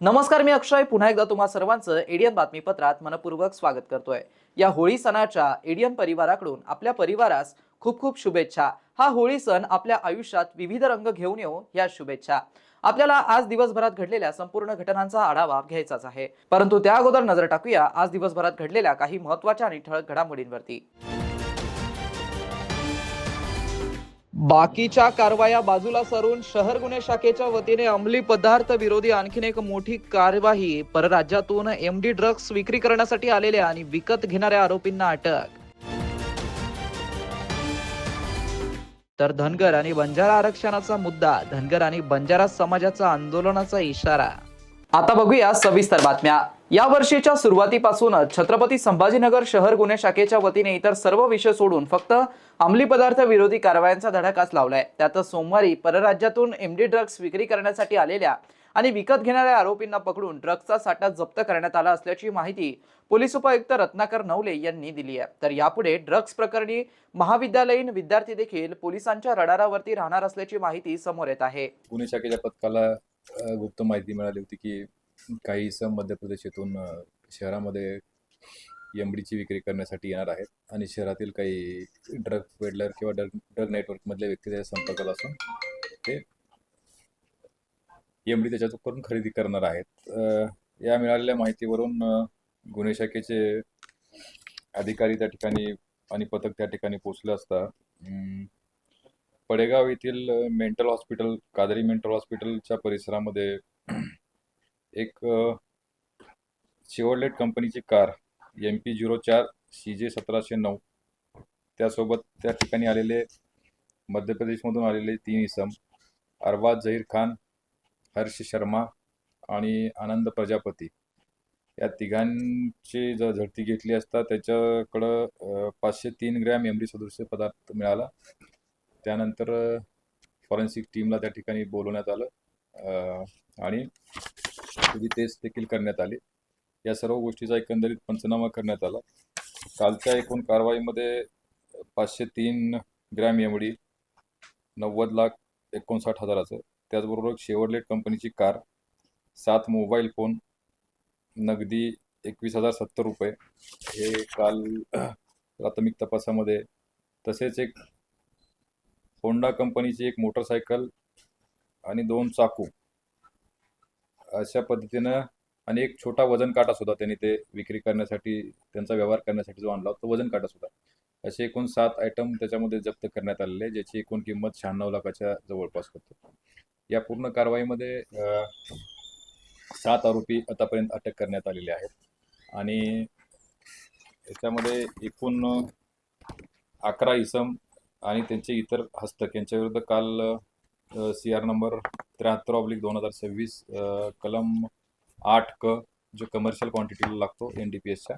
नमस्कार, मी अक्षय पुन्हा एकदा तुम्हा सर्वांचं एडियन बातमीपत्रात मनपूर्वक स्वागत करतोय। या होळी सणाच्या एडियन परिवाराकडून आपल्या परिवारास खूप खूप शुभेच्छा। हा होळी सण आपल्या आयुष्यात विविध रंग घेऊन येऊ या शुभेच्छा। आपल्याला आज दिवसभरात घडलेल्या संपूर्ण घटनांचा आढावा घ्यायचाच आहे, परंतु त्या अगोदर नजर टाकूया आज दिवसभरात घडलेल्या काही महत्त्वाच्या आणि ठळक घडामोडींवरती। बाकीच्या कारवाया बाजूला सरून शहर गुन्हे शाखेच्या वतीने अंमली पदार्थ विरोधी आणखीन एक मोठी कार्यवाही। परराज्यातून एमडी ड्रग्ज विक्री करण्यासाठी आलेल्या आणि विकत घेणाऱ्या आरोपींना अटक। तर धनगर आणि बंजारा आरक्षणाचा मुद्दा, धनगर आणि बंजारा समाजाचा आंदोलनाचा इशारा। आता बघूया सविस्तर बातम्या। या वर्षीच्या सुरुवातीपासूनच छत्रपती संभाजीनगर शहर गुन्हे शाखेच्या वतीने इतर सर्व विषय सोडून फक्त अंमली पदार्थ विरोधी कारवायांचा धडाकाच लावलाय। त्यातच सोमवारी परराज्यातून एमडी ड्रग्ज विक्री करण्यासाठी आलेल्या आणि विकत घेणाऱ्या आरोपींना पकडून ड्रग्जचा साठा जप्त करण्यात आला असल्याची माहिती पोलीस उपायुक्त रत्नाकर नवले यांनी दिली आहे। तर यापुढे ड्रग्ज प्रकरणी महाविद्यालयीन विद्यार्थी देखील पोलिसांच्या रडारावरती राहणार असल्याची माहिती समोर येत आहे। पुणे शाखेच्या पथकाला गुप्त माहिती मिळाली होती की काही इसम मध्य प्रदेशातून शहरामध्ये एमडीची विक्री करण्यासाठी येणार आहेत आणि शहरातील काही ड्रग पेडलर किंवा ड्रग नेटवर्क मधले व्यक्ती त्याच्या संपर्कात असून ते एमडी त्याच्याकडून खरेदी करणार आहेत। या मिळालेल्या माहितीवरून गुन्हे शाखेचे अधिकारी त्या ठिकाणी आणि पथक त्या ठिकाणी पोहोचले असता पडेगाव येथील मेंटल हॉस्पिटल, कादरी मेंटल हॉस्पिटलच्या परिसरामध्ये एक शेवरलेट कंपनीची कार MP04 CJ 1709 त्यासोबत त्या ठिकाणी आलेले मध्य प्रदेशमधून आलेले 3 इसम अरबाज जहीर खान, हर्ष शर्मा आणि आनंद प्रजापती या तिघांची झडती घेतली असता त्याच्याकडं 503 ग्रॅम एमडी सदृश्य पदार्थ मिळाला। त्यानंतर फॉरेन्सिक टीमला त्या ठिकाणी बोलवण्यात आलं आणि त्याची टेस्ट देखील करण्यात आली। या सर्व गोष्टीचा एकंदरीत पंचनामा करण्यात आला। कालच्या एकूण कारवाईमध्ये 503 ग्रॅम एमडी 90,59,000 त्याचबरोबर शेवरलेट कंपनीची कार, 7 मोबाईल फोन, नगदी 21,070 रुपये हे काल प्राथमिक तपासामध्ये, तसेच एक होंडा कंपनीची एक मोटरसायकल आणि 2 चाकू अशा पद्धतीनं आणि एक छोटा वजन काटा सुद्धा त्यांनी ते विक्री करण्यासाठी त्यांचा व्यवहार करण्यासाठी जो आणला होता वजन काटा सुद्धा, असे एकूण 7 आयटम त्याच्यामध्ये जप्त करण्यात आलेले ज्याची एकूण किंमत 96 लाखाच्या जवळपास होते। या पूर्ण कारवाईमध्ये 7 आरोपी आतापर्यंत अटक करण्यात आलेले आहेत आणि याच्यामध्ये एकूण 11 इसम आणि त्यांचे इतर हस्तक यांच्या विरुद्ध काल CR नंबर 73/2026 कलम 8 क जो कमर्शियल क्वांटिटीला लागतो NDPSच्या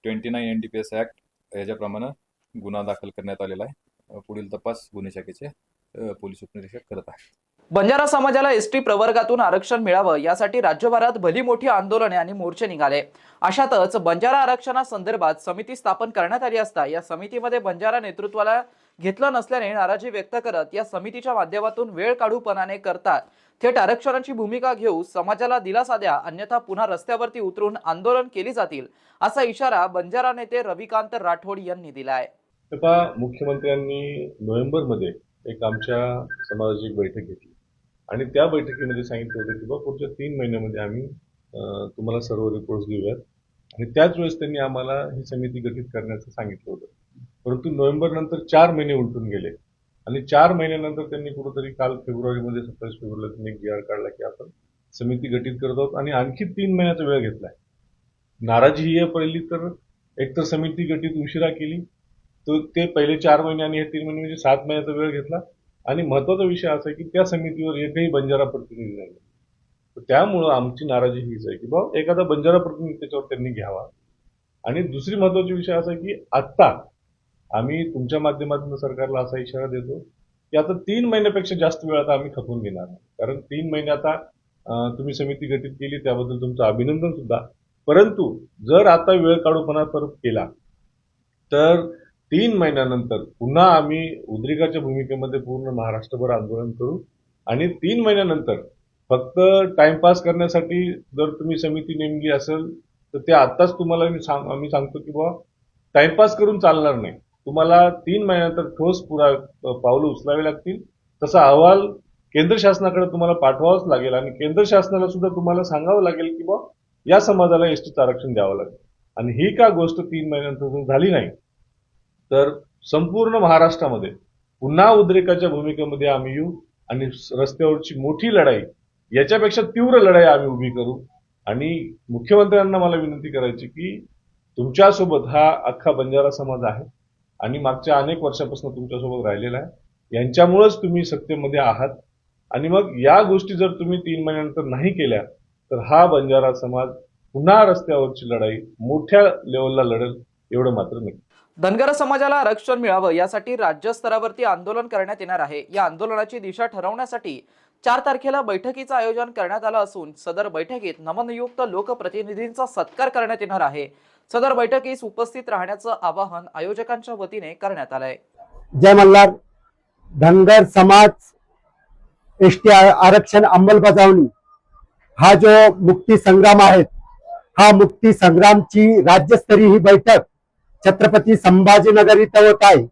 29 NDPS ॲक्ट याच्याप्रमाणे गुन्हा दाखल करण्यात आलेला आहे। पुढील तपास गुन्हे शाखेचे पोलीस उपनिरीक्षक करत आहेत। बंजारा समाजाला एसटी प्रवर्गातून आरक्षण मिळावं यासाठी राज्यभरात भली मोठी आंदोलने आणि मोर्चे निघाले। अशातच बंजारा आरक्षणासंदर्भात समिती स्थापन करण्यात आली असता या समितीमध्ये बंजारा नेतृत्वाला घेतलं नसल्याने नाराजी व्यक्त करत या समितीच्या माध्यमातून वेळ काढूपणाने करतात थेट आरक्षणाची भूमिका घेऊ समाजाला दिलासा द्या, अन्यथा पुन्हा रस्त्यावरती उतरून आंदोलन केली जातील असा इशारा बंजारा नेते रविकांत राठोड यांनी दिलाय। मुख्यमंत्र्यांनी नोव्हेंबरमध्ये एक आमच्या समाजाची बैठक घेतली आणि त्या बैठकीमध्ये सांगितलं होतं की बाबा पुढच्या 3 महिन्यामध्ये आम्ही तुम्हाला सर्व रिपोर्ट्स देऊयात आणि त्याच वेळेस त्यांनी आम्हाला ही समिती गठीत करण्याचं सांगितलं होतं। परंतु नोव्हेंबर नंतर 4 महिने उलटून गेले आणि 4 महिन्यानंतर त्यांनी कुठेतरी काल फेब्रुवारीमध्ये 27 फेब्रुवारीला त्यांनी GR काढला की आपण समिती गठीत करत आहोत आणि आणखी 3 महिन्याचा वेळ घेतलाय। नाराजी ही पहिली तर एकतर समिती गठीत उशिरा केली, तो ते पहिले 4 महिने आणि हे 3 महिने म्हणजे 7 महिन्याचा वेळ घेतला आणि महत्वाचा विषय असा आहे की त्या समितीवर एकही बंजारा प्रतिनिधी नाही। तर त्यामुळं आमची नाराजी हीच आहे की बाबा एखादा बंजारा प्रतिनिधी त्याच्यावर त्यांनी घ्यावा आणि दुसरी महत्वाची विषय असा की आत्ता आम्ही तुमच्या माध्यमातून सरकारला असा इशारा देतो की आता 3 महिन्यापेक्षा जास्त वेळ आता आम्ही खपवून घेणार नाही. कारण 3 महिने आता तुम्ही समिती गठीत केली त्याबद्दल तुमचं अभिनंदन सुद्धा. परंतु जर आता वेळ काढूपणा परत केला तर 3 महिन्यानंतर पुन्हा आम्ही उद्रेकाच्या भूमिकेमध्ये पूर्ण महाराष्ट्रभर आंदोलन करू आणि 3 महिन्यानंतर फक्त टाइमपास करण्यासाठी जर तुम्ही समिती नेमली असेल तर ते आत्ताच तुम्हाला आम्ही सांगतो की बाबा टाइमपास करून चालणार नाही. तुम्हाला 3 महिन्यानंतर ठोस पावलं उचलावी लागतील. तसा अहवाल केंद्र शासनाकडे तुम्हाला पाठवावाच लागेल आणि केंद्र शासनाला सुद्धा तुम्हाला सांगावं लागेल की बाबा या समाजाला एसटीचं आरक्षण द्यावं लागेल. आणि ही का गोष्ट 3 महिन्यानंतर झाली नाही तर संपूर्ण महाराष्ट्रामध्ये पुन्हा उद्रेकाच्या भूमिकेमध्ये आम्ही येऊ आणि रस्त्यावरची मोठी लढाई याच्यापेक्षा तीव्र लढाई आम्ही उभी करू. आणि मुख्यमंत्र्यांना मला विनंती करायची की तुमच्यासोबत हा अख्खा बंजारा समाज आहे आणि मागच्या अनेक वर्षापासून तुमच्यासोबत राहिलेला आहे. यांच्यामुळेच तुम्ही सत्तेमध्ये आहात आणि मग या गोष्टी जर तुम्ही 3 महिन्यानंतर नाही केल्या तर हा बंजारा समाज पुन्हा रस्त्यावरची लढाई मोठ्या लेवलला लढेल एवढं मात्र नक्की. धनगर समाजाला आरक्षण मिळावं यासाठी राज्य स्तरावरती आंदोलन करण्यात येणार आहे. या आंदोलनाची दिशा ठरवण्यासाठी 4 तारखेला बैठकीचं आयोजन करण्यात आलं असून सदर बैठकीत नवनियुक्त लोकप्रतिनिधींचा सत्कार करण्यात येणार आहे. सदर बैठकीस उपस्थित राहण्याचं आवाहन आयोजकांच्या वतीने करण्यात आलंय. जय मल्हार. धनगर समाज एसटी आरक्षण अंमलबजावणी हा जो मुक्ती संग्राम आहे, हा मुक्ती संग्रामची राज्यस्तरीय ही बैठक छत्रपती संभाजीनगर इथं होत आहे.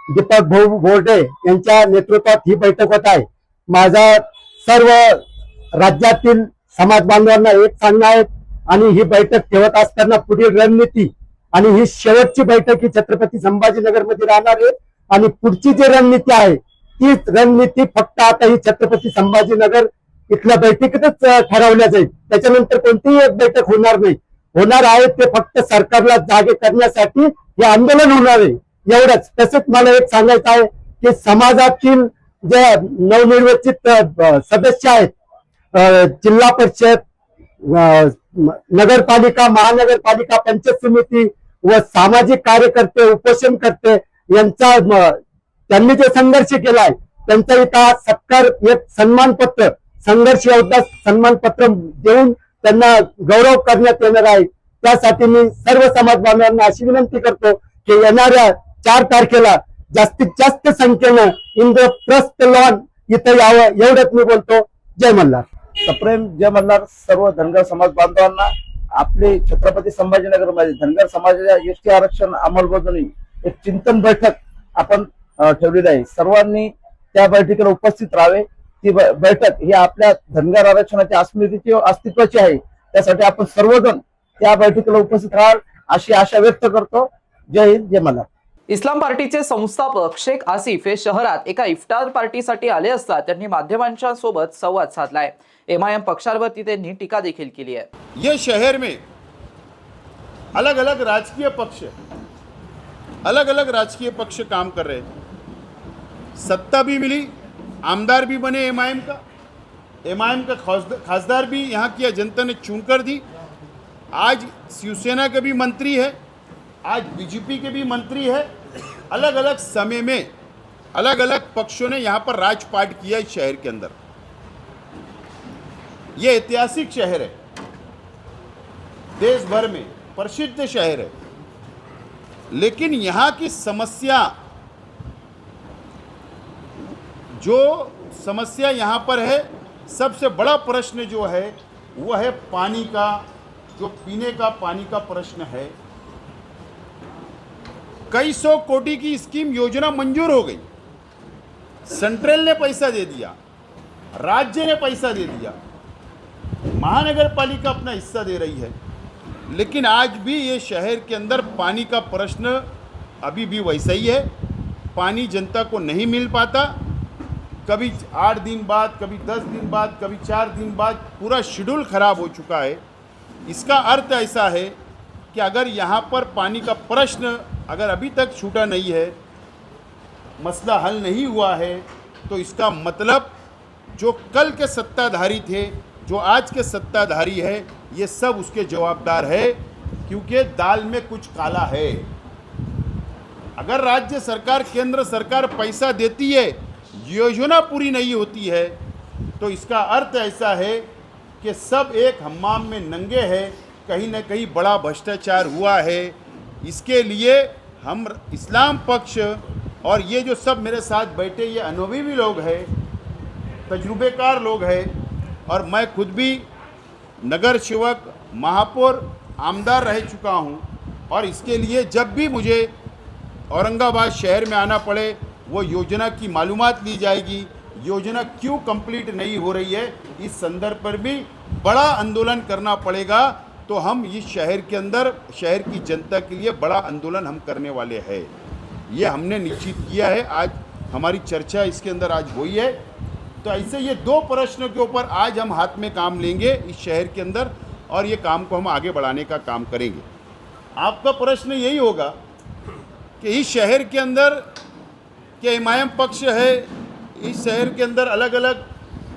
दीपक भाऊ बोर्डे यांच्या नेतृत्वात ही बैठक होत आहे. माझा सर्व राज्यातील समाज बांधवांना एक सांगणं आहे आणि ही बैठक ठेवत असताना पुढील रणनीती आणि ही शेवटची बैठक ही छत्रपती संभाजीनगर मध्ये राहणार आहे आणि पुढची जी रणनीती आहे तीच रणनीती फक्त आता ही छत्रपती संभाजीनगर इथल्या बैठकीतच ठरवल्या जाईल. त्याच्यानंतर कोणतीही एक बैठक होणार नाही. होणार आहे ते फक्त सरकारला जागे करण्यासाठी हे आंदोलन होणार आहे एवढंच. तसंच मला एक सांगायचं आहे की समाजातील जे नवनिर्वाचित सदस्य आहेत, जिल्हा परिषद, नगरपालिका, महानगरपालिका, पंचायत समिती व सामाजिक कार्यकर्ते, उपोषणकर्ते यांचा त्यांनी जे संघर्ष केलाय त्यांचा इथं सत्कार, एक सन्मानपत्र, संघर्ष योद्धा सन्मानपत्र देऊन त्यांना गौरव करण्यात येणार आहे. त्यासाठी मी सर्व समाज बांधवांना अशी विनंती करतो की येणाऱ्या 4 तारखेला जास्तीत जास्त संख्येनं इंद्रप्रस्थ लॉन इथं यावं एवढंच मी बोलतो. जय मल्हार. सप्रेम जय मल्हार. सर्व धनगर समाज बांधवांना आपले छत्रपती संभाजीनगर मध्ये धनगर समाजाच्या एसटी आरक्षण अंमलबजावणी एक चिंतन बैठक आपण ठेवलेली आहे. सर्वांनी त्या बैठकीला उपस्थित राहावे. ती बैठक ही आपल्या धनगर आरक्षणाच्या अस्तित्वाची आहे. त्यासाठी आपण सर्वजण त्या बैठकीला उपस्थित राहाल अशी आशा व्यक्त करतो. जय हिंद, जय मल्हार. इस्लाम पार्टीचे संस्थापक शेख आसिफ हे शहरात एका इफ्तार पार्टीसाठी आले असता त्यांनी माध्यमांच्या सोबत संवाद साधलाय. एमआयएम पक्षावरती त्यांनी टीका देखील केली आहे. ये शहर में अलग अलग राजकीय पक्ष काम कर रहे हैं. सत्ता भी मिली, आमदार भी बने एमआईएम का खासदार भी यहाँ की जनता ने चुनकर दी. आज शिवसेना के भी मंत्री है, आज बीजेपी के भी मंत्री है. अलग अलग समय में अलग अलग पक्षों ने यहाँ पर राजपाट किया इस शहर के अंदर. ये ऐतिहासिक शहर है, देश भर में प्रसिद्ध शहर है. लेकिन यहाँ की समस्या, जो समस्या यहाँ पर है, सबसे बड़ा प्रश्न जो है वो है पानी का, जो पीने का पानी का प्रश्न है. कई 100 कोटी की स्कीम योजना मंजूर हो गई. सेंट्रल ने पैसा दे दिया, राज्य ने पैसा दे दिया, महानगर पालिका अपना हिस्सा दे रही है. लेकिन आज भी ये शहर के अंदर पानी का प्रश्न अभी भी वैसा ही है. पानी जनता को नहीं मिल पाता. कभी 8 दिन बाद, कभी 10 दिन बाद, कभी 4 दिन बाद, पूरा शेड्यूल ख़राब हो चुका है. इसका अर्थ ऐसा है कि अगर यहाँ पर पानी का प्रश्न अगर अभी तक छूटा नहीं है, मसला हल नहीं हुआ है, तो इसका मतलब जो कल के सत्ताधारी थे, जो आज के सत्ताधारी है, ये सब उसके जवाबदार है. क्योंकि दाल में कुछ काला है। अगर राज्य सरकार, केंद्र सरकार पैसा देती है, योजना पूरी नहीं होती है, तो इसका अर्थ ऐसा है कि सब एक हम्माम में नंगे हैं, कहीं न कहीं बड़ा भ्रष्टाचार हुआ है। इसके लिए हम इस्लाम पक्ष और ये जो सब मेरे साथ बैठे ये अनुभवी लोग हैं, तजुर्बेकार लोग हैं, और मैं खुद भी नगर सेवक, महापौर, आमदार रह चुका हूँ, और इसके लिए जब भी मुझे औरंगाबाद शहर में आना पड़े वो योजना की मालूमात ली जाएगी, योजना क्यों कंप्लीट नहीं हो रही है इस संदर्भ पर भी बड़ा आंदोलन करना पड़ेगा। तो हम इस शहर के अंदर शहर की जनता के लिए बड़ा आंदोलन हम करने वाले हैं, ये हमने निश्चित किया है। आज हमारी चर्चा इसके अंदर आज हुई है। तो ऐसे ये दो प्रश्नों के ऊपर आज हम हाथ में काम लेंगे इस शहर के अंदर, और ये काम को हम आगे बढ़ाने का काम करेंगे। आपका प्रश्न यही होगा कि इस शहर के अंदर क्या इमाम पक्ष है, इस शहर के अंदर अलग अलग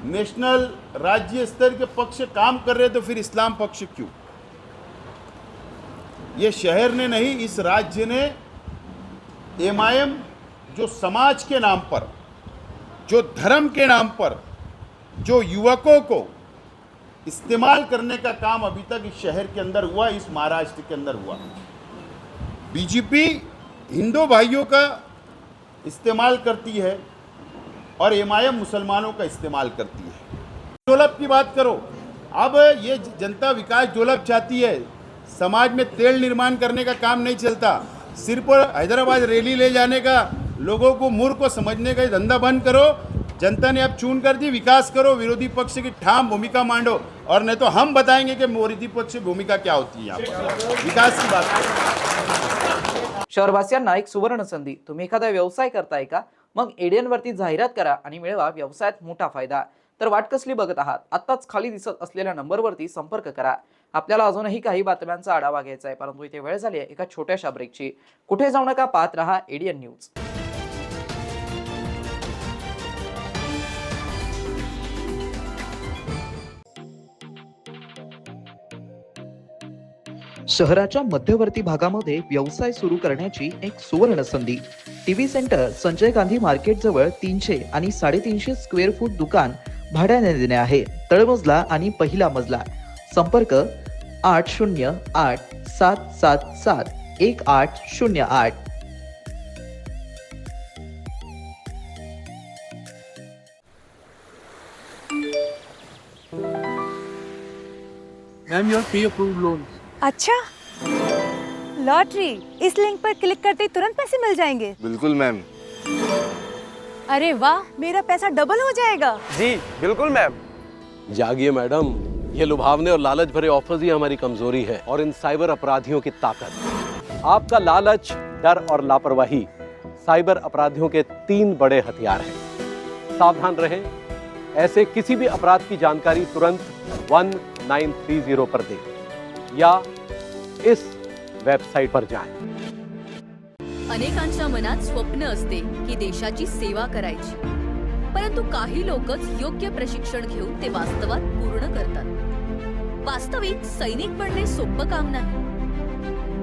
नेशनल राज्य स्तर के पक्ष काम कर रहे, तो फिर इस्लाम पक्ष क्यों? ये शहर ने नहीं, इस राज्य ने एमआईएम जो समाज के नाम पर, जो धर्म के नाम पर, जो युवकों को इस्तेमाल करने का काम अभी तक इस शहर के अंदर हुआ, इस महाराष्ट्र के अंदर हुआ। बीजेपी हिंदू भाइयों का इस्तेमाल करती है और एमआईएम मुसलमानों का इस्तेमाल करती है। जोलब की बात करो, अब ये जनता विकास जोलब चाहती है, समाज में तेल निर्माण करने का काम नहीं चलता, सिर्फ हैदराबाद रैली ले जाने का, लोगों को मूर्ख को समझने का धंधा बंद करो। जनता ने अब चुन कर दी, विकास करो, विरोधी पक्ष की ठाम भूमिका मांडो, और नहीं तो हम बताएंगे कि विरोधी पक्ष की भूमिका क्या होती है। यहाँ पर विकास की बात करो। शहरवासियांना एक सुवर्ण संधी। तुम्ही एखादा व्यवसाय करताय का? मग एडियन वरती जाहिरात करा आणि मिळवा व्यवसायात मोठा फायदा। तर वाट कसली बघत आहात? आत्ताच खाली दिसत असलेल्या नंबरवरती संपर्क करा। आपल्याला अजूनही काही बातम्यांचा आढावा घ्यायचा आहे, परंतु इथे वेळ झाली आहे एका छोट्याशा ब्रेकची। कुठे जाऊ नका, पाहत रहा एडियन न्यूज। शहराच्या मध्यवर्ती भागामध्ये व्यवसाय सुरू करण्याची एक सुवर्ण संधी। TV centre Sanjay Gandhi market जवळ 300 आणि 350 स्क्वेअर फूट दुकान भाड्याने देणे आहे। तळमजला आणि पहिला मजला। संपर्क 8087771808। Ma'am your pre approved loan. अच्छा, लॉटरी इस लिंक पर क्लिक करते ही तुरंत पैसे मिल जाएंगे। बिल्कुल मैम। अरे वाह, मेरा पैसा डबल हो जाएगा। जी बिल्कुल मैम। जागिए मैडम, ये लुभावने और लालच भरे ऑफर्स ही हमारी कमजोरी है और इन साइबर अपराधियों की ताकत। आपका लालच, डर और लापरवाही साइबर अपराधियों के 3 बड़े हथियार हैं। सावधान रहें, ऐसे किसी भी अपराध की जानकारी तुरंत 1930 पर दें या इस वेबसाइट पर जाएं। अनेकांच्या मनात स्वप्न असते की देशाची सेवा करायची, परंतु काही लोकच योग्य प्रशिक्षण घेऊन ते वास्तवात पूर्ण करतात। वास्तविक सैनिक बनणे सोपं काम नाही,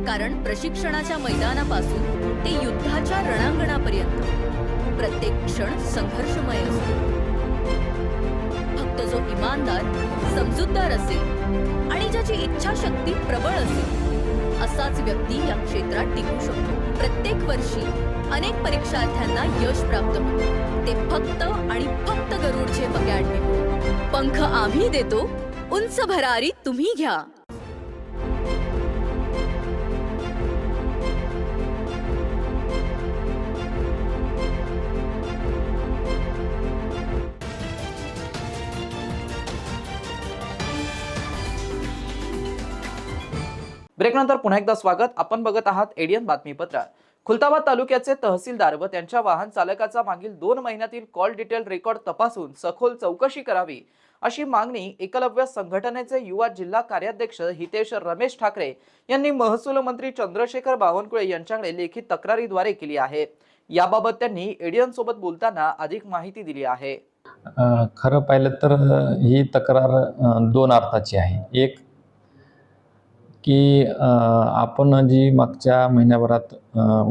कारण प्रशिक्षणाच्या मैदानापासून ते युद्धाच्या रणांगणापर्यंत प्रत्येक क्षण संघर्षमय असतो। फक्त जो इमानदार, समजूतदार असेल आणि ज्याची इच्छाशक्ती प्रबळ असेल असाच व्यक्ती या क्षेत्रात टिकू शकतो। प्रत्येक वर्षी अनेक परीक्षार्थ्यांना यश प्राप्त होते, ते फक्त आणि फक्त गरुड झेप अकॅडमी। पंख आम्ही देतो, उंच भरारी तुम्ही घ्या। ब्रेकनंतर पुन्हा एकदा स्वागत। आपण बघत आहात एडियन बातमीपत्र। खुलताबाद तालुक्याचे तहसीलदार व त्यांच्या वाहन चालकाचा मागील 2 महिन्यातील कॉल डिटेल रेकॉर्ड तपासून सखोल चौकशी करावी अशी मागणी एकलव्य संघटनेचे युवा जिल्हा कार्याध्यक्ष हितेश रमेश ठाकरे यांनी महसूल मंत्री चंद्रशेखर बावनकुळे यांच्याकडे लेखी तक्रारीद्वारे केली आहे। याबाबत त्यांनी एडियन सोबत बोलताना अधिक माहिती दिली आहे। खरं पाहिलं तर ही तक्रार 2 अर्थाची आहे। एक की आपण जी मागच्या महिन्याभरात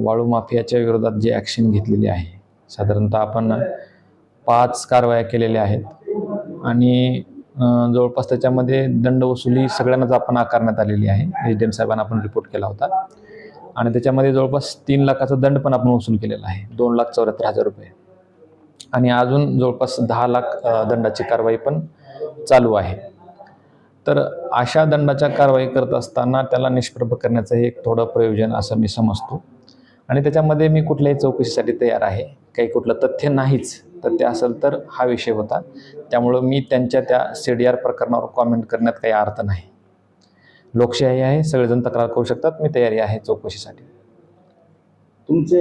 वाळू माफियाच्या विरोधात जी ॲक्शन घेतलेली आहे, साधारणतः आपण 5 कारवाया केलेल्या आहेत आणि जवळपास त्याच्यामध्ये दंड वसुली सगळ्यांनाच आपण आकारण्यात आलेली आहे. एसडीएम साहेबांना आपण रिपोर्ट केला होता आणि त्याच्यामध्ये जवळपास 3 लाखाचा दंड पण आपण वसूल केलेला आहे, 2,74,000 रुपये आणि अजून जवळपास 10 लाख दंडाची कारवाई पण चालू आहे. तर अशा दंडाच्या कारवाई करत असताना त्याला निष्प्रभ करण्याचं हे एक थोडं प्रयोजन असं मी समजतो आणि त्याच्यामध्ये मी कुठल्याही चौकशीसाठी तयार आहे. काही कुठलं तथ्य नाहीच तथ्य असेल तर हा विषय होता. त्यामुळं मी त्यांच्या त्या CDR प्रकरणावर कॉमेंट करण्यात काही अर्थ नाही. लोकशाही आहे, सगळेजण तक्रार करू शकतात, मी तयारी आहे चौकशीसाठी. तुमचे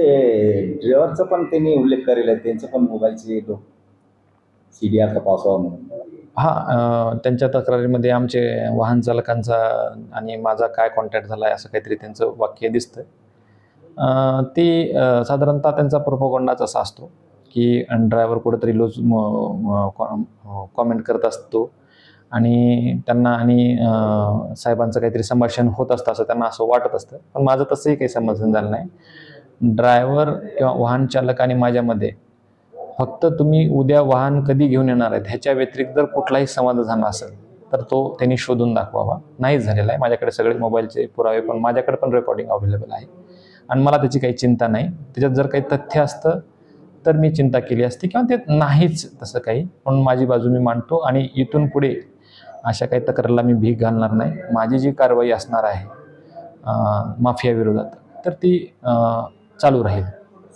ड्रायव्हरचा पण त्यांनी उल्लेख करेल आहे, त्यांचं पण मोबाईलचे CDR तपासावा म्हणून. हां, त्यांच्या तक्रारीमध्ये आमचे वाहन चालकांचा आणि माझा काय कॉन्टॅक्ट झाला आहे असं काहीतरी त्यांचं वाक्य दिसतं. ती साधारणतः त्यांचा प्रोपोगंडाच असा असतो की ड्रायव्हर कुठेतरी कॉमेंट करत असतो आणि त्यांना आणि साहेबांचं काहीतरी संभाषण होत असतं असं त्यांना असं वाटत असतं. पण माझं तसंही काही संभाषण झालं नाही. ड्रायव्हर किंवा वाहन चालक आणि माझ्यामध्ये फक्त तुम्ही उद्या वाहन कधी घेऊन येणार आहेत ह्याच्या व्यतिरिक्त जर कुठलाही संवाद झाला असेल तर तो त्यांनी शोधून दाखवावा. नाहीच झालेला आहे. माझ्याकडे सगळे मोबाईलचे पुरावे पण माझ्याकडे पण रेकॉर्डिंग अवेलेबल आहे आणि मला त्याची काही चिंता नाही. त्याच्यात जर काही तथ्य असतं तर मी चिंता केली असती किंवा ते नाहीच तसं काही, पण माझी बाजू मी मांडतो आणि इथून पुढे अशा काही तक्रारीला मी भीक घालणार नाही. माझी जी कारवाई असणार आहे माफिया विरोधात तर ती चालू राहील.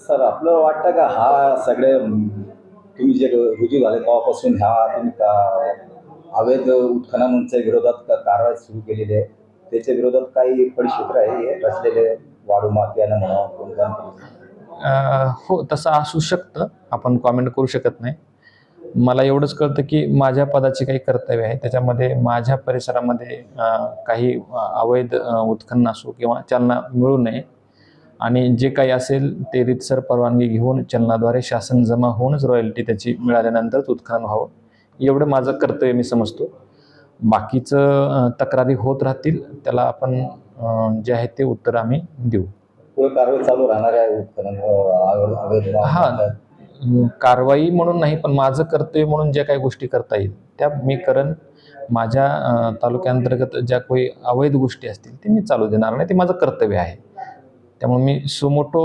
सर, आपलं वाटतं का हा सगळे तुम्ही जे रुजू झाले तेव्हापासून तुम्ही अवैध उत्खननांच्या विरोधात कारवाई सुरू केलेली आहे, त्याच्या विरोधात काही परिक्षेत्र आहे हे रचलेले वाळू माफियानं म्हणा? हो, तसं असू शकतं, आपण कॉमेंट करू शकत नाही. मला एवढंच कळतं की माझ्या पदाची काही कर्तव्य आहे, त्याच्यामध्ये माझ्या परिसरामध्ये काही अवैध उत्खनन असो किंवा चालना मिळू नये आणि जे काही असेल ते रीतसर परवानगी घेऊन चलनाद्वारे शासन जमा होऊनच रॉयल्टी त्याची मिळाल्यानंतरच उत्खनन व्हावं एवढं माझं कर्तव्य मी समजतो. बाकीचं तक्रारी होत राहतील, त्याला आपण जे आहे ते उत्तर आम्ही देऊ. पुढे कारवाई चालू राहणार आहे उत्खनन? हां, कारवाई म्हणून नाही, पण माझं कर्तव्य म्हणून ज्या काही गोष्टी करता येईल त्या मी करेन. माझ्या तालुक्यांतर्गत ज्या काही अवैध गोष्टी असतील ते मी चालू देणार नाही, ते माझं कर्तव्य आहे. त्यामुळे मी सुमोटो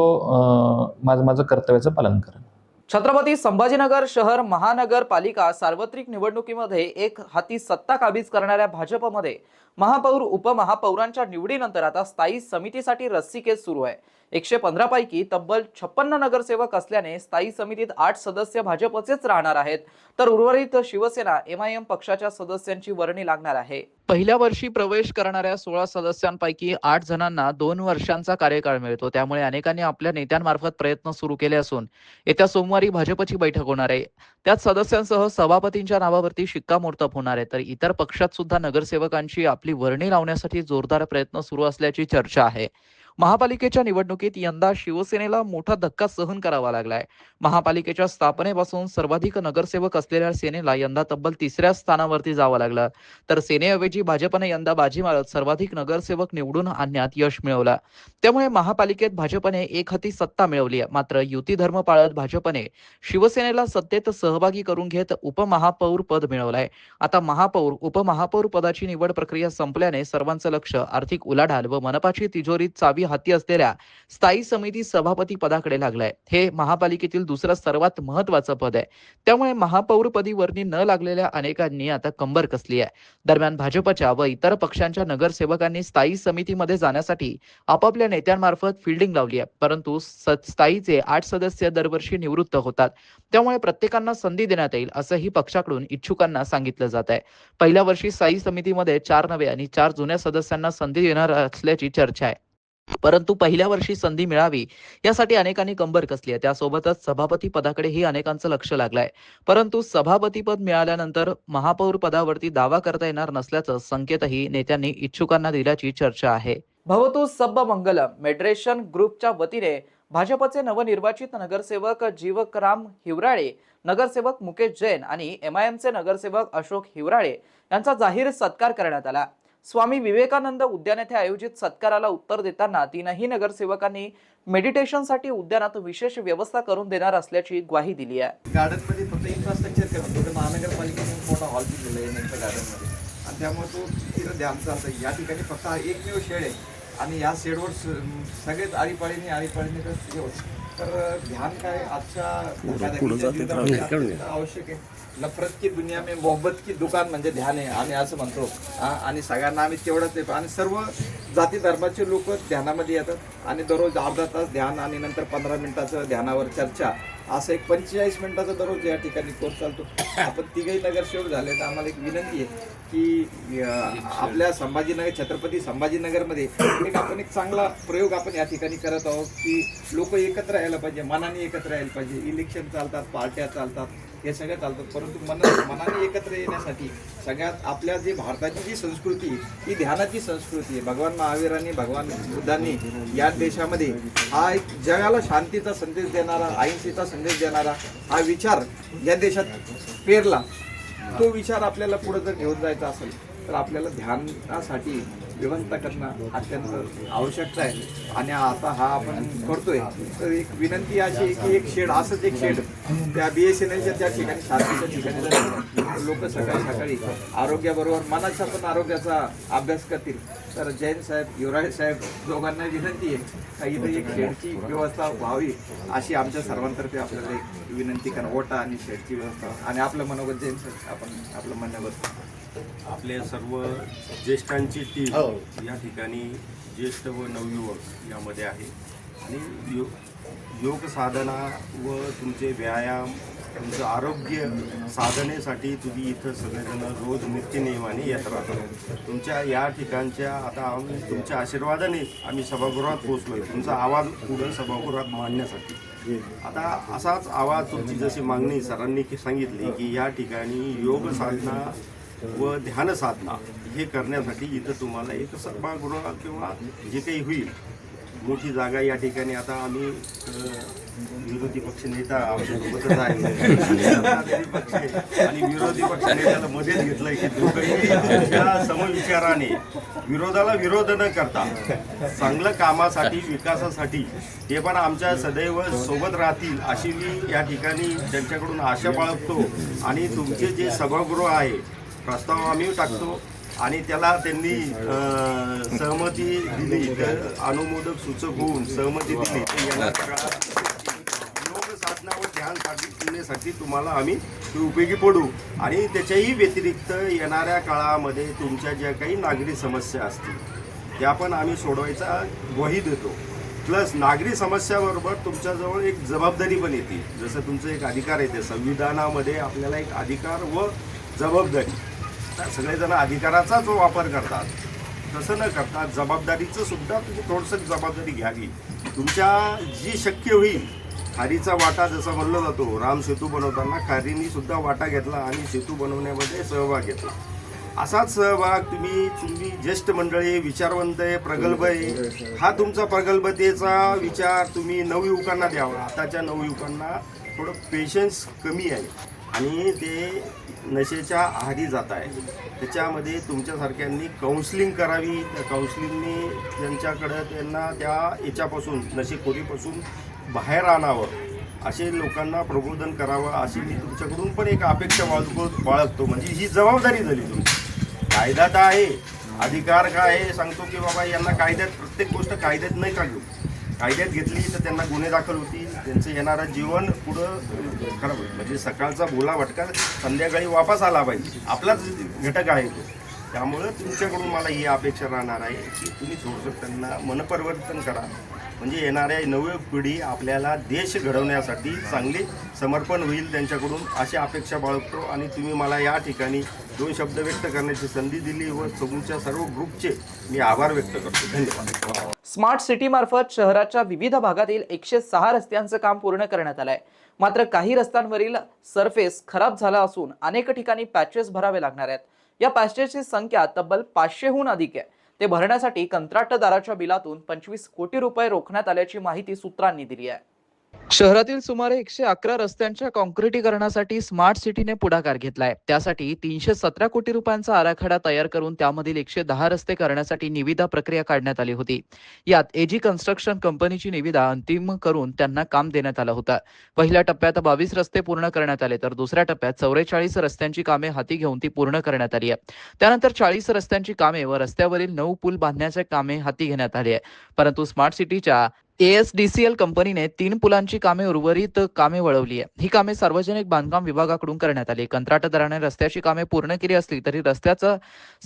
माझं कर्तव्याचं पालन करेन. छत्रपती संभाजीनगर शहर महानगरपालिका सार्वत्रिक निवडणुकीमध्ये एक हाती सत्ता काबीज करणाऱ्या भाजपमध्ये महापौर उपमहापौरांच्या निवडीनंतर आता स्थायी समितीसाठी रस्सीखेच सुरू आहे. 115 पैकी तब्बल 56 नगरसेवक असल्याने स्थायी समितीत 8 सदस्य भाजपचेच राहणार आहेत, तर उर्वरित शिवसेना MIM पक्षाच्या सदस्यांची वर्णी लागणार आहे. पहिल्या वर्षी प्रवेश करणाऱ्या 16 सदस्यांपैकी 8 जणांना 2 वर्षांचा कार्यकाळ मिळतो. त्यामुळे अनेकांनी आपल्या नेत्यांमार्फत प्रयत्न सुरू केले असून येत्या सोमवारी भाजपची बैठक होणार आहे. त्यात सदस्यांसह सभापतींच्या नावावरती शिक्कामोर्तब होणार आहे. तर इतर पक्षात सुद्धा नगरसेवकांची आपली वर्णी लावण्यासाठी जोरदार प्रयत्न सुरू असल्याची चर्चा आहे. महापालिकेच्या निवडणुकीत यंदा शिवसेनेला मोठा धक्का सहन करावा लागलाय. महापालिकेच्या स्थापनेपासून सर्वाधिक नगरसेवक असलेल्या सेनेला यंदा तब्बल 3ऱ्या स्थानावरती जावं लागलं, तर सेनेऐवजी भाजपने यंदा बाजी मारत सर्वाधिक नगरसेवक निवडून आणण्यात यश मिळवलं. त्यामुळे महापालिकेत भाजपने एकहाती सत्ता मिळवली आहे. मात्र युती धर्म पाळत भाजपने शिवसेनेला सत्तेत सहभागी करून घेत उपमहापौर पद मिळवलंय. आता महापौर उपमहापौर पदाची निवड प्रक्रिया संपल्याने सर्वांचं लक्ष आर्थिक उलाढाल व मनपाची तिजोरीत चावी हाती असलेल्या स्थायी समिती सभापती पदाकडे लागलाय. हे महापालिकेतील दुसरं सर्वात महत्वाचं पद आहे. त्यामुळे महापौर पदी वर्णी न लागलेल्या अनेकांनी आता कंबर कसली आहे. दरम्यान भाजपच्या व इतर पक्षांच्या नगरसेवकांनी स्थायी समितीमध्ये जाण्यासाठी आपापल्या नेत्यांमार्फत फिल्डिंग लावली आहे. परंतु स्थायीचे 8 सदस्य दरवर्षी निवृत्त होतात. त्यामुळे प्रत्येकांना संधी देण्यात येईल असंही पक्षाकडून इच्छुकांना सांगितलं जात आहे. पहिल्या वर्षी स्थायी समितीमध्ये 4 नवे आणि 4 जुन्या सदस्यांना संधी देणार असल्याची चर्चा आहे. परंतु पहिल्या वर्षी संधी मिळावी यासाठी अनेकांनी कंबर कसली आहे. त्यासोबतच सभापती पदाकडेही अनेकांचं लक्ष लागलंय. परंतु सभापती पद मिळाल्यानंतर महापौर पदावरती दावा करता येणार नसल्याचं संकेतही नेत्यांनी इच्छुकांना दिल्याची चर्चा आहे. भवतु सब मंगलम मेड्रेशन ग्रुपच्या वतीने भाजपचे नवनिर्वाचित नगरसेवक जीवकराम हिवराळे, नगरसेवक मुकेश जैन आणि MIMचे नगरसेवक अशोक हिवराळे यांचा जाहीर सत्कार करण्यात आला. स्वामी विवेकानंद उद्यान येथे आयोजित सत्काराला उत्तर देताना तीनही नगरसेवकांनी मेडिटेशनसाठी उद्यानात विशेष व्यवस्था करून देणार असल्याची ग्वाही दिली आहे. गार्डनमध्ये फक्त इन्फ्रास्ट्रक्चर करणं, तिथं महानगरपालिकेने मोठा हॉल दिलेला आहे नेमकं गार्डनमध्ये, आणि त्यामुळे तो तिथं ध्यान चालतं. या ठिकाणी फक्त हा एकमेव शेड आहे आणि या शेडवर सगळेच आळीपाळीने तर ध्यान काय आजच्या जीवनामध्ये आवश्यक आहे. नफरत की दुनिया में मोहब्बत की दुकान म्हणजे ध्यान आहे आम्ही असं म्हणतो. आणि सगळ्यांना आम्ही तेवढंच आहे, आणि सर्व जाती धर्माचे लोक ध्यानामध्ये येतात आणि दररोज अर्धा तास ध्यान आणि नंतर 15 मिनिटाचं ध्यानावर चर्चा, असं एक 45 मिनिटाचा दररोज या ठिकाणी कोर्स चालतो. आपण तिघही नगरसेवक झाले तर आम्हाला एक विनंती आहे की आपल्या संभाजीनगर, छत्रपती संभाजीनगरमध्ये आपण एक चांगला प्रयोग आपण या ठिकाणी करत आहोत की लोक एकत्र यायला पाहिजे, मनाने एकत्र यायला पाहिजे. इलेक्शन चालतात, पार्ट्या चालतात, हे सगळं चालतं, परंतु मनाने एकत्र येण्यासाठी सगळ्यात आपल्या जे भारताची जी संस्कृती ही ध्यानाची संस्कृती आहे. भगवान महावीरांनी, भगवान बुद्धांनी या देशामध्ये हा एक जगाला शांतीचा संदेश देणारा, अहिंसेचा संदेश देणारा हा विचार या देशात पेरला. तो विचार आपल्याला पुढे जर घेऊन जायचा असेल तर आपल्याला ध्यानासाठी व्यवस्था करणं अत्यंत आवश्यकता आहे. आणि आता हा आपण करतोय तर एक विनंती अशी आहे की एक शेड, असंच एक शेड त्या BSNLच्या त्या ठिकाणी, शांतीच्या ठिकाणी लोक सकाळी आरोग्याबरोबर मनाच्या पण आरोग्याचा अभ्यास करतील. तर जैन साहेब, युवराज साहेब दोघांना विनंती आहे का इथं एक शेडची व्यवस्था व्हावी अशी आमच्या सर्वांतर्फे आपल्याला एक विनंती करा. ओटा आणि शेडची व्यवस्था आणि आपलं मनोगत जैन साहेब आपण आपलं म्हणण्यावर. आपल्या सर्व ज्येष्ठांची टीम या ठिकाणी ज्येष्ठ व नवयुवक यामध्ये आहे आणि योग साधना व तुमचे व्यायाम, तुमचं आरोग्य साधनेसाठी तुम्ही इथं सगळेजण रोज नित्यनियमाने येत राहता. तुमच्या या ठिकाणच्या आता आम्ही तुमच्या आशीर्वादाने आम्ही सभागृहात पोहोचलोय, तुमचा आवाज पुढे सभागृहात मांडण्यासाठी. आता असाच आवाज, तुमची जशी मागणी सरांनी सांगितली की या ठिकाणी योग साधना व ध्यान साधना हे करण्यासाठी इथं तुम्हाला एक सभागृह किंवा जे काही होईल मोठी जागा या ठिकाणी. आता आम्ही विरोधी पक्ष नेता आमच्यासोबतच आहे पक्ष आणि विरोधी पक्ष नेत्याला मध्येच घेतलंय की दोघंही त्या समविचाराने विरोधाला विरोध न करता चांगलं कामासाठी, विकासासाठी ते पण आमच्या सदैव सोबत राहतील अशी मी या ठिकाणी त्यांच्याकडून आशा बाळगतो. आणि तुमचे जे सभागृह आहे प्रस्ताव आम्ही टाकतो आणि त्याला त्यांनी सहमती दिली तर अनुमोदक सूचक होऊन सहमती दिली तर येणाऱ्या काळात योग साधना व ध्यान साधनेसाठी तुम्हाला आम्ही उपयोगी पडू. आणि त्याच्याही व्यतिरिक्त येणाऱ्या काळामध्ये तुमच्या ज्या काही नागरी समस्या असतील त्या पण आम्ही सोडवायचा ग्वाही देतो. प्लस नागरी समस्याबरोबर तुमच्याजवळ एक जबाबदारी पण येते. जसं तुमचं एक अधिकार येते संविधानामध्ये, आपल्याला एक अधिकार व जबाबदारी. सगळेजण अधिकाराचा जो वापर करतात तसं न करता जबाबदारीचं सुद्धा तुम्ही थोडंसं जबाबदारी घ्यावी. तुमच्या जी शक्य होईल खारीचा वाटा जसं म्हणलं जातो, राम सेतू बनवताना खारींनी सुद्धा वाटा घेतला आणि सेतू बनवण्यामध्ये सहभाग घेतला. असाच सहभाग तुम्ही ज्येष्ठ मंडळी, विचारवंत आहे, प्रगल्भ आहे, हा तुमचा प्रगल्भतेचा विचार तुम्ही नवयुवकांना द्यावा. आताच्या नवयुवकांना थोडं पेशन्स कमी आहे आणि ते नशेच्या आहारी जात आहे. त्याच्यामध्ये तुमच्यासारख्यांनी काउन्सिलिंग करावी. त्या काउन्सिलिंगनी त्यांना त्या याच्यापासून, नशेखोरीपासून बाहेर आणावं, असे लोकांना प्रबोधन करावं अशी मी तुमच्याकडून पण एक अपेक्षा बाळगतो. म्हणजे ही जबाबदारी झाली तुमची. कायदा तर आहे, अधिकार काय आहे सांगतो की बाबा यांना कायद्यात, प्रत्येक गोष्ट कायद्यात नाही का घेऊ. कायद्यात घेतली तर त्यांना गुन्हे दाखल होतील, त्यांचं येणारं जीवन पुढं खराब होईल. म्हणजे सकाळचा भोला भटका संध्याकाळी वापस आला पाहिजे, आपलाच घटक आहे तो. त्यामुळं तुमच्याकडून मला ही अपेक्षा राहणार आहे की तुम्ही थोडंसं त्यांना मनपरिवर्तन करा. म्हणजे येणाऱ्या नवी पिढी आपल्याला देश घडवण्यासाठी चांगले समर्पण होईल त्यांच्याकडून अशी अपेक्षा बाळगतो. आणि तुम्ही मला या ठिकाणी 2 शब्द व्यक्त करण्याची संधी दिली व तुमच्या सर्व ग्रुपचे मी आभार व्यक्त करतो. धन्यवाद. स्मार्ट सिटी मार्फत शहराच्या विविध भागातील 106 रस्त्यांचं काम पूर्ण करण्यात आलंय. मात्र काही रस्त्यांवरील सरफेस खराब झाला असून अनेक ठिकाणी पॅचेस भरावे लागणार आहेत. या पॅचेसची संख्या तब्बल 500हून अधिक आहे. ते भरण्यासाठी कंत्राटदाराच्या बिलातून 25 कोटी रुपये रोखण्यात आल्याची माहिती सूत्रांनी दिली आहे. शहरातील सुमारे 111 रस्त्यांच्या काँक्रिटीकरणासाठी स्मार्ट सिटीने पुढाकार घेतलाय. त्यासाठी 317 कोटी रुपयांचा आराखडा तयार करून त्यामधील 110 रस्ते करण्यासाठी निविदा प्रक्रिया काढण्यात आली होती. यात एजी कन्स्ट्रक्शन कंपनीची निविदा अंतिम करून त्यांना काम देण्यात आलं होतं. पहिल्या टप्प्यात 22 रस्ते पूर्ण करण्यात आले, तर दुसऱ्या टप्प्यात 44 रस्त्यांची कामे हाती घेऊन ती पूर्ण करण्यात आली आहे. त्यानंतर 40 रस्त्यांची कामे व रस्त्यावरील 9 पूल बांधण्याचे कामे हाती घेण्यात आली आहे. परंतु स्मार्ट सिटीच्या ASDCL कंपनीने 3 पुलांची कामे उर्वरित कामे वळवली आहे. ही कामे सार्वजनिक बांधकाम विभागाकडून करण्यात आली. कंत्राटदाराने रस्त्याची कामे पूर्ण केली असली तरी रस्त्याचा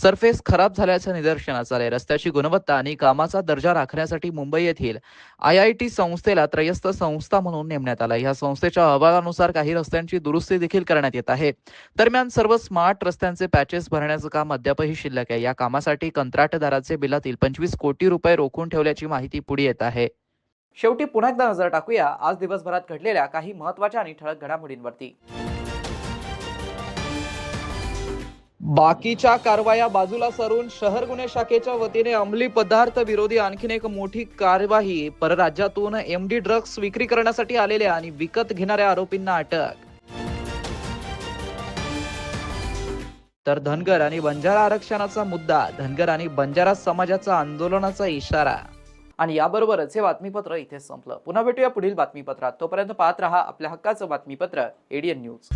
सरफेस खराब झाल्याचं निदर्शनास आले. रस्त्याची गुणवत्ता आणि कामाचा दर्जा राखण्यासाठी मुंबई येथील IIT संस्थेला त्रयस्थ संस्था म्हणून नेमण्यात आला. या संस्थेच्या अहवालानुसार काही रस्त्यांची दुरुस्ती देखील करण्यात येत आहे. दरम्यान सर्व स्मार्ट रस्त्यांचे पॅचेस भरण्याचं काम अद्यापही शिल्लक आहे. या कामासाठी कंत्राटदाराचे बिलातील 25 कोटी रुपये रोखून ठेवल्याची माहिती पुढे येत आहे. शेवटी पुन्हा एकदा नजर टाकूया आज दिवसभरात घडलेल्या काही महत्त्वाच्या आणि ठळक घडामोडींवरती. बाकीच्या कारवाया बाजूला सरून शहर गुन्हे शाखेच्या वतीने अंमली पदार्थ विरोधी आणखीन एक मोठी कार्यवाही. परराज्यातून MD ड्रग्ज विक्री करण्यासाठी आलेल्या आणि विकत घेणाऱ्या आरोपींना अटक. तर धनगर आणि बंजारा आरक्षणाचा मुद्दा, धनगर आणि बंजारा समाजाचा आंदोलनाचा इशारा. आणि याबरोबरच हे बातमीपत्र इथे संपलं. पुन्हा भेटूया पुढील बातमीपत्रात. तोपर्यंत पाहत रहा आपल्या हक्काचं बातमीपत्र ADN न्यूज.